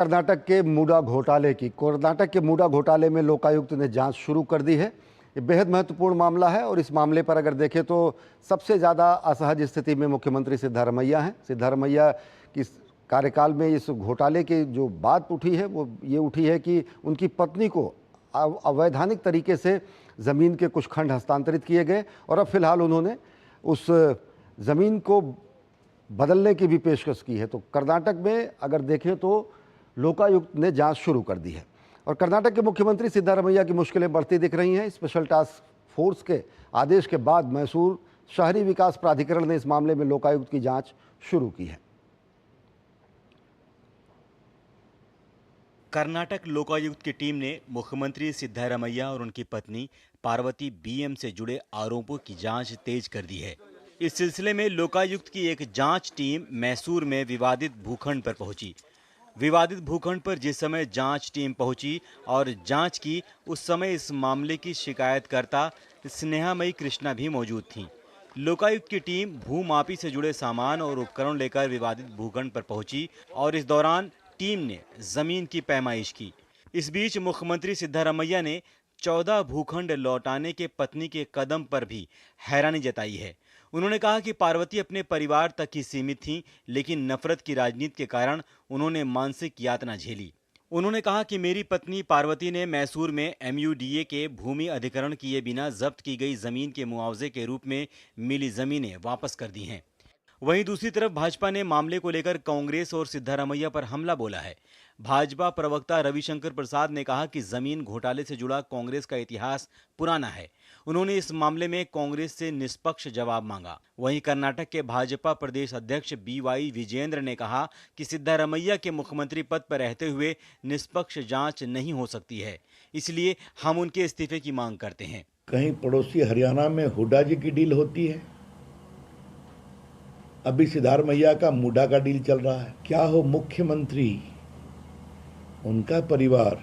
कर्नाटक के मूडा घोटाले में लोकायुक्त ने जांच शुरू कर दी है। ये बेहद महत्वपूर्ण मामला है और इस मामले पर अगर देखें तो सबसे ज़्यादा असहज स्थिति में मुख्यमंत्री सिद्धारमैया हैं। सिद्धारमैया की कार्यकाल में इस घोटाले की जो बात उठी है वो ये उठी है कि उनकी पत्नी को अवैधानिक तरीके से ज़मीन के कुछ खंड हस्तांतरित किए गए और अब फिलहाल उन्होंने उस ज़मीन को बदलने की भी पेशकश की है। तो कर्नाटक में अगर देखें तो लोकायुक्त ने जांच शुरू कर दी है और कर्नाटक के मुख्यमंत्री सिद्धारमैया की मुश्किलें बढ़ती दिख रही हैं। स्पेशल टास्क फोर्स के आदेश के बाद मैसूर शहरी विकास प्राधिकरण ने इस मामले में लोकायुक्त की जांच शुरू की है। कर्नाटक लोकायुक्त की टीम ने मुख्यमंत्री सिद्धारमैया और उनकी पत्नी पार्वती बीएम से जुड़े आरोपों की जांच तेज कर दी है। इस सिलसिले में लोकायुक्त की एक जांच टीम मैसूर में विवादित भूखंड पर पहुंची। विवादित भूखंड पर जिस समय जांच टीम पहुंची और जांच की, उस समय इस मामले की शिकायतकर्ता स्नेहामयी कृष्णा भी मौजूद थीं। लोकायुक्त की टीम भूमापी से जुड़े सामान और उपकरण लेकर विवादित भूखंड पर पहुंची और इस दौरान टीम ने जमीन की पैमाइश की। इस बीच मुख्यमंत्री सिद्धारमैया ने 14 भूखंड लौटाने के पत्नी के कदम पर भी हैरानी जताई है। उन्होंने कहा कि पार्वती अपने परिवार तक ही सीमित थीं, लेकिन नफरत की राजनीति के कारण उन्होंने मानसिक यातना झेली। उन्होंने कहा कि मेरी पत्नी पार्वती ने मैसूर में एमयूडीए के भूमि अधिग्रहण किए बिना जब्त की गई जमीन के मुआवजे के रूप में मिली जमीनें वापस कर दी हैं। वहीं दूसरी तरफ भाजपा ने मामले को लेकर कांग्रेस और सिद्धारमैया पर हमला बोला है। भाजपा प्रवक्ता रविशंकर प्रसाद ने कहा कि जमीन घोटाले से जुड़ा कांग्रेस का इतिहास पुराना है। उन्होंने इस मामले में कांग्रेस से निष्पक्ष जवाब मांगा। वहीं कर्नाटक के भाजपा प्रदेश अध्यक्ष बीवाई विजेंद्र ने कहा कि सिद्धारमैया के मुख्यमंत्री पद पर रहते हुए निष्पक्ष जांच नहीं हो सकती है, इसलिए हम उनके इस्तीफे की मांग करते हैं। कहीं पड़ोसी हरियाणा में हुड्डा जी की डील होती है, अभी सिद्धारमैया का मूडा का डील चल रहा है। क्या हो मुख्यमंत्री, उनका परिवार,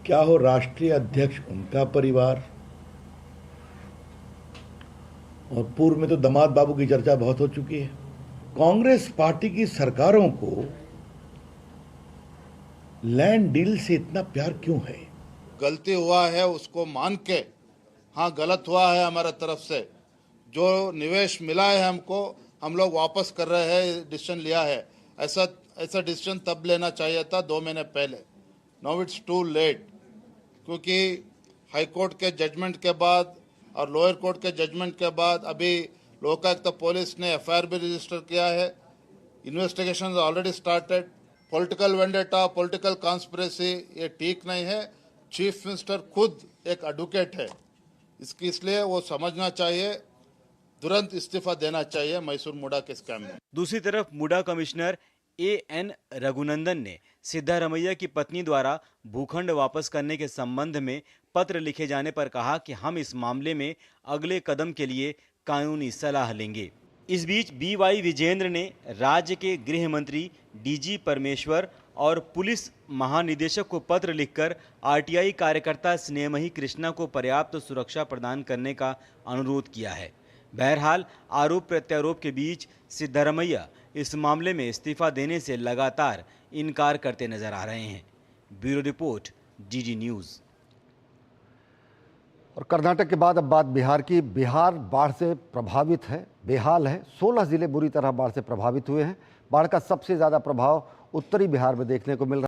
क्या हो राष्ट्रीय अध्यक्ष, उनका परिवार, और पूर्व में तो दामाद बाबू की चर्चा बहुत हो चुकी है। कांग्रेस पार्टी की सरकारों को लैंड डील से इतना प्यार क्यों है? गलती हुआ है उसको मान के, हाँ गलत हुआ है हमारा तरफ से, जो निवेश मिला है हमको हम लोग वापस कर रहे हैं, डिसीजन लिया है। ऐसा डिसीजन तब लेना चाहिए था 2 महीने पहले। नाउ इट्स टू लेट, क्योंकि हाई कोर्ट के जजमेंट के बाद और लोअर कोर्ट के जजमेंट के बाद अभी लोकायुक्त पुलिस ने एफआईआर भी रजिस्टर किया है। Investigation already started. Political vendetta, political conspiracy, ये ठीक नहीं है। चीफ मिनिस्टर खुद एक एडवोकेट है, इसलिए वो समझना चाहिए, तुरंत इस्तीफा देना चाहिए मैसूर मूडा के स्कैम में। दूसरी तरफ मूडा कमिश्नर एएन रघुनंदन ने सिद्धारमैया की पत्नी द्वारा भूखंड वापस करने के संबंध में पत्र लिखे जाने पर कहा कि हम इस मामले में अगले कदम के लिए कानूनी सलाह लेंगे। इस बीच बीवाई विजेंद्र ने राज्य के गृह मंत्री डीजी परमेश्वर और पुलिस महानिदेशक को पत्र लिखकर आरटीआई कार्यकर्ता स्नेहमयी कृष्णा को पर्याप्त सुरक्षा प्रदान करने का अनुरोध किया है। बहरहाल आरोप प्रत्यारोप के बीच सिद्धारमैया इस मामले में इस्तीफा देने से लगातार इनकार करते नजर आ रहे हैं। Bureau report, DD news. और कर्नाटक के बाद अब बात बिहार की। बिहार बाढ़ से प्रभावित है, बेहाल है। 16 जिले बुरी तरह बाढ़ से प्रभावित हुए हैं। बाढ़ का सबसे ज़्यादा प्रभाव उत्तरी बिहार में देखने को मिल रहा है।